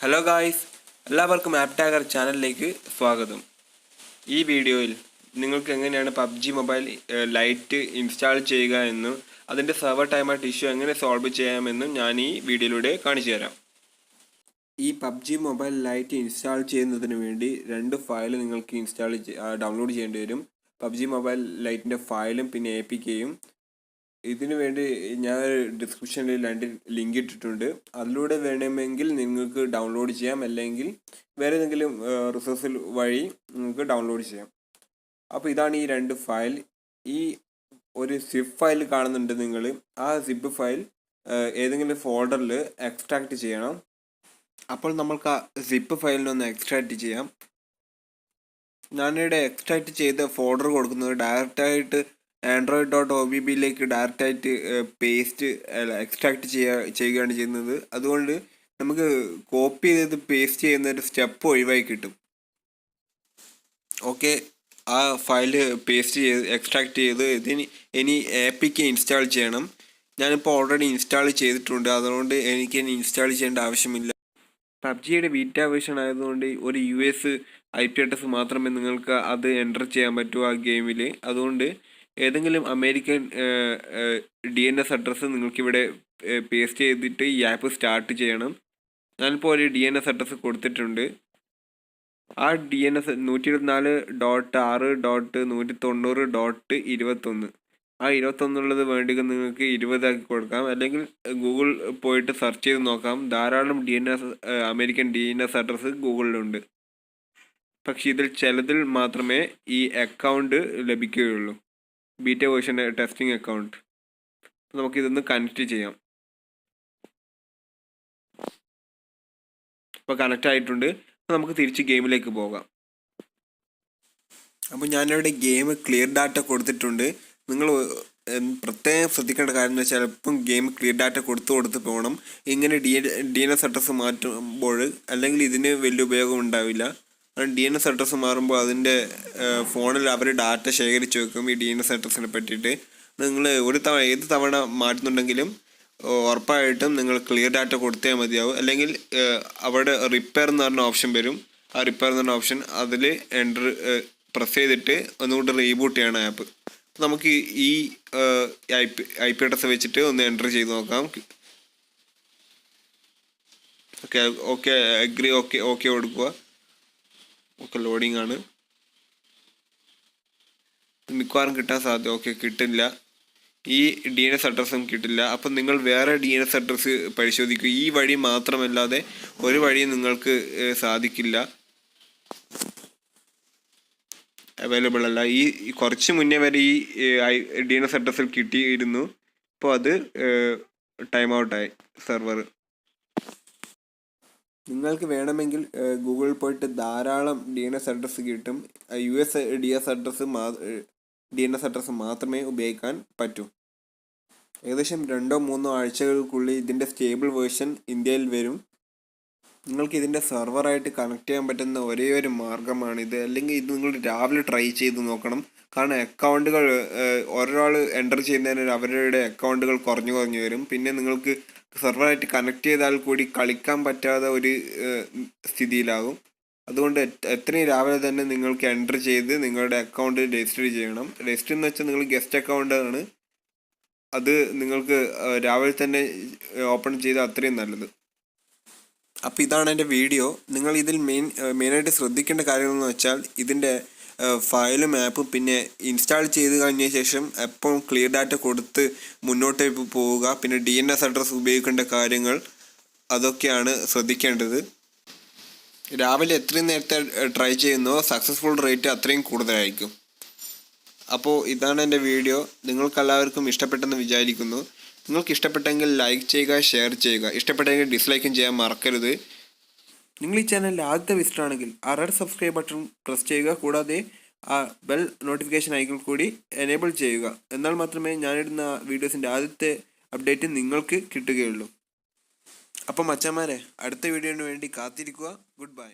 Hello guys, എല്ലാവർക്കും app ടാഗർ ചാനലിലേക്ക് സ്വാഗതം. ഈ വീഡിയോയിൽ നിങ്ങൾക്ക് എങ്ങനെയാണ് പബ്ജി മൊബൈൽ ലൈറ്റ് ഇൻസ്റ്റാൾ ചെയ്യുക എന്നും അതിൻ്റെ സെർവർ ടൈം ഔട്ട് ഇഷ്യൂ എങ്ങനെ സോൾവ് ചെയ്യാമെന്നും ഞാൻ ഈ വീഡിയോയിലൂടെ കാണിച്ചു തരാം. ഈ പബ്ജി മൊബൈൽ ലൈറ്റ് ഇൻസ്റ്റാൾ ചെയ്യുന്നതിന് വേണ്ടി രണ്ട് ഫയൽ നിങ്ങൾക്ക് ഡൗൺലോഡ് ചെയ്യേണ്ടി വരും. പബ്ജി മൊബൈൽ ലൈറ്റിൻ്റെ ഫയലും പിന്നെ APKയും. ഇതിനു വേണ്ടി ഞാൻ ഡിസ്ക്രിപ്ഷനിൽ രണ്ട് ലിങ്ക് ഇട്ടിട്ടുണ്ട്. അതിലൂടെ വേണമെങ്കിൽ നിങ്ങൾക്ക് ഡൗൺലോഡ് ചെയ്യാം, അല്ലെങ്കിൽ വേറെ ഏതെങ്കിലും റിസോഴ്സിൽ വഴി നിങ്ങൾക്ക് ഡൗൺലോഡ് ചെയ്യാം. അപ്പോൾ ഇതാണ് ഈ രണ്ട് ഫയൽ. ഈ ഒരു സിപ്പ് ഫയൽ കാണുന്നുണ്ട് നിങ്ങൾ. ആ സിപ്പ് ഫയൽ ഏതെങ്കിലും ഫോൾഡറിൽ എക്സ്ട്രാക്റ്റ് ചെയ്യണം. അപ്പോൾ നമ്മൾക്ക് ആ സിപ്പ് ഫയലിനൊന്ന് എക്സ്ട്രാക്റ്റ് ചെയ്യാം. ഞാനിവിടെ എക്സ്ട്രാക്റ്റ് ചെയ്ത ഫോൾഡർ കൊടുക്കുന്നത് ഡയറക്റ്റായിട്ട് android.obbയിലേക്ക് ഡയറക്റ്റായിട്ട് എക്സ്ട്രാക്റ്റ് ചെയ്യുകയാണ് ചെയ്യുന്നത്. അതുകൊണ്ട് നമുക്ക് കോപ്പി ചെയ്ത് പേസ്റ്റ് ചെയ്യുന്ന ഒരു സ്റ്റെപ്പ് ഒഴിവായി കിട്ടും. ഓക്കെ, ആ ഫയൽ എക്സ്ട്രാക്റ്റ് ചെയ്ത് ഇനി APK ഇൻസ്റ്റാൾ ചെയ്യണം. ഞാനിപ്പോൾ ഓൾറെഡി ഇൻസ്റ്റാൾ ചെയ്തിട്ടുണ്ട്, അതുകൊണ്ട് എനിക്ക് ഇനി ഇൻസ്റ്റാൾ ചെയ്യേണ്ട ആവശ്യമില്ല. പബ്ജിയുടെ ബീറ്റ വേർഷൻ ആയതുകൊണ്ട് ഒരു US IP അഡ്രസ് മാത്രമേ നിങ്ങൾക്ക് അത് എൻ്റർ ചെയ്യാൻ പറ്റൂ ആ ഗെയിമിൽ. അതുകൊണ്ട് ഏതെങ്കിലും അമേരിക്കൻ DNS അഡ്രസ്സ് നിങ്ങൾക്കിവിടെ പേസ്റ്റ് ചെയ്തിട്ട് ഈ ആപ്പ് സ്റ്റാർട്ട് ചെയ്യണം. ഞാനിപ്പോൾ ഒരു DNS അഡ്രസ്സ് കൊടുത്തിട്ടുണ്ട്. ആ DNS 124.6.190.21. ആ 21 വേണ്ടി നിങ്ങൾക്ക് 20 ആക്കി കൊടുക്കാം, അല്ലെങ്കിൽ ഗൂഗിൾ പോയിട്ട് സെർച്ച് ചെയ്ത് നോക്കാം. ധാരാളം അമേരിക്കൻ DNS അഡ്രസ്സ് ഗൂഗിളിലുണ്ട്. പക്ഷേ ഇതിൽ ചിലതിൽ മാത്രമേ ഈ അക്കൗണ്ട് ലഭിക്കുകയുള്ളൂ, ബീറ്റ വേർഷൻ ടെസ്റ്റിംഗ് അക്കൗണ്ട്. നമുക്കിതൊന്ന് കണക്റ്റ് ചെയ്യാം. അപ്പോൾ കണക്റ്റ് ആയിട്ടുണ്ട്. നമുക്ക് തിരിച്ച് ഗെയിമിലേക്ക് പോകാം. അപ്പോൾ ഞാനിവിടെ ഗെയിം ക്ലിയർ ഡാറ്റ കൊടുത്തിട്ടുണ്ട്. നിങ്ങൾ പ്രത്യേകം ശ്രദ്ധിക്കേണ്ട കാര്യം എന്ന് വെച്ചാൽ ചിലപ്പം ഗെയിം ക്ലിയർ ഡാറ്റ കൊടുത്ത് പോകണം. ഇങ്ങനെ DNS അഡ്രസ്സ് മാറ്റുമ്പോൾ അല്ലെങ്കിൽ ഇതിന് വലിയ ഉപയോഗം ഉണ്ടാവില്ല. DNS അഡ്രസ്സ് മാറുമ്പോൾ അതിൻ്റെ ഫോണിൽ അവർ ഡാറ്റ ശേഖരിച്ച് വെക്കും ഈ DNS അഡ്രസ്സിനെ പറ്റിയിട്ട്. നിങ്ങൾ ഏത് തവണ മാറ്റുന്നുണ്ടെങ്കിലും ഉറപ്പായിട്ടും നിങ്ങൾ ക്ലിയർ ഡാറ്റ കൊടുത്തേ മതിയാവും. അല്ലെങ്കിൽ അവിടെ റിപ്പയർ എന്ന് പറഞ്ഞ ഓപ്ഷൻ വരും. ആ റിപ്പയർ എന്ന് പറഞ്ഞ ഓപ്ഷൻ അതിൽ പ്രസ് ചെയ്തിട്ട് ഒന്നുകൂടി റീബൂട്ട് ചെയ്യണം ആപ്പ്. നമുക്ക് ഈ IP അഡ്രസ്സ് വെച്ചിട്ട് ഒന്ന് എൻ്റർ ചെയ്ത് നോക്കാം. ഓക്കെ അഗ്രി ഓക്കെ കൊടുക്കുക. ഓക്കെ, ലോഡിങ് ആണ്. മിക്കവാറും കിട്ടാൻ സാധ്യത. ഓക്കെ, കിട്ടില്ല. ഈ DNS അഡ്രസ്സും കിട്ടില്ല. അപ്പം നിങ്ങൾ വേറെ DNS അഡ്രസ്സ് പരിശോധിക്കുക. ഈ വഴി മാത്രമല്ലാതെ ഒരു വഴിയും നിങ്ങൾക്ക് സാധിക്കില്ല, അവൈലബിൾ അല്ല. ഈ കുറച്ച് മുന്നേ വരെ ഈ DNS അഡ്രസ്സിൽ കിട്ടിയിരുന്നു. ഇപ്പോൾ അത് ടൈം ഔട്ടായി സെർവർ. നിങ്ങൾക്ക് വേണമെങ്കിൽ ഗൂഗിളിൽ പോയിട്ട് ധാരാളം DNS അഡ്രസ്സ് കിട്ടും. US DNS അഡ്രസ്സ് മാത്രമേ ഉപയോഗിക്കാൻ പറ്റൂ. ഏകദേശം 2-3 ആഴ്ചകൾക്കുള്ളിൽ ഇതിൻ്റെ സ്റ്റേബിൾ വേർഷൻ ഇന്ത്യയിൽ വരും. നിങ്ങൾക്ക് ഇതിൻ്റെ സെർവറായിട്ട് കണക്ട് ചെയ്യാൻ പറ്റുന്ന ഒരേ ഒരു മാർഗ്ഗമാണിത്. അല്ലെങ്കിൽ ഇത് നിങ്ങൾ രാവിലെ ട്രൈ ചെയ്ത് നോക്കണം. കാരണം അക്കൗണ്ടുകൾ ഒരാൾ എൻ്റർ ചെയ്യുന്നതിന് അവരുടെ അക്കൗണ്ടുകൾ കുറഞ്ഞു വരും. പിന്നെ നിങ്ങൾക്ക് സെർവറായിട്ട് കണക്ട് ചെയ്താൽ കൂടി കളിക്കാൻ പറ്റാത്ത ഒരു സ്ഥിതിയിലാകും. അതുകൊണ്ട് എത്രയും രാവിലെ തന്നെ നിങ്ങൾക്ക് എൻ്റർ ചെയ്ത് നിങ്ങളുടെ അക്കൗണ്ട് രജിസ്റ്റർ ചെയ്യണം. രജിസ്റ്റർ എന്ന് വെച്ചാൽ നിങ്ങൾ ഗസ്റ്റ് അക്കൗണ്ട് ആണ്. അത് നിങ്ങൾക്ക് രാവിലെ തന്നെ ഓപ്പൺ ചെയ്താൽ അത്രയും നല്ലത്. അപ്പോൾ ഇതാണ് എൻ്റെ വീഡിയോ. നിങ്ങൾ ഇതിൽ മെയിനായിട്ട് ശ്രദ്ധിക്കേണ്ട കാര്യങ്ങളെന്ന് വെച്ചാൽ ഇതിൻ്റെ ഫയലും ആപ്പും പിന്നെ ഇൻസ്റ്റാൾ ചെയ്ത് കഴിഞ്ഞ ശേഷം എപ്പം ക്ലിയർ ഡാറ്റ കൊടുത്ത് മുന്നോട്ടേക്ക് പോവുക. പിന്നെ DNS അഡ്രസ്സ് ഉപയോഗിക്കേണ്ട കാര്യങ്ങൾ അതൊക്കെയാണ് ശ്രദ്ധിക്കേണ്ടത്. രാവിലെ എത്രയും നേരത്തെ ട്രൈ ചെയ്യുന്നോ സക്സസ്ഫുൾ റേറ്റ് അത്രയും കൂടുതലായിരിക്കും. അപ്പോൾ ഇതാണ് എൻ്റെ വീഡിയോ. നിങ്ങൾക്കെല്ലാവർക്കും ഇഷ്ടപ്പെട്ടെന്ന് വിചാരിക്കുന്നു. നിങ്ങൾക്ക് ഇഷ്ടപ്പെട്ടെങ്കിൽ ലൈക്ക് ചെയ്യുക, ഷെയർ ചെയ്യുക. ഇഷ്ടപ്പെട്ടെങ്കിൽ ഡിസ്ലൈക്കും ചെയ്യാൻ മറക്കരുത്. നിങ്ങൾ ഈ ചാനലിൽ ആദ്യത്തെ വിസിറ്റ് ആണെങ്കിൽ ആ റെഡ് സബ്സ്ക്രൈബ് ബട്ടൺ പ്രസ് ചെയ്യുക. കൂടാതെ ആ ബെൽ നോട്ടിഫിക്കേഷൻ ഐക്കൺ കൂടി എനേബിൾ ചെയ്യുക. എന്നാൽ മാത്രമേ ഞാനിടുന്ന വീഡിയോസിൻ്റെ ആദ്യത്തെ അപ്ഡേറ്റ് നിങ്ങൾക്ക് കിട്ടുകയുള്ളൂ. അപ്പം മച്ചാന്മാരെ, അടുത്ത വീഡിയോന് വേണ്ടി കാത്തിരിക്കുക. Good bye.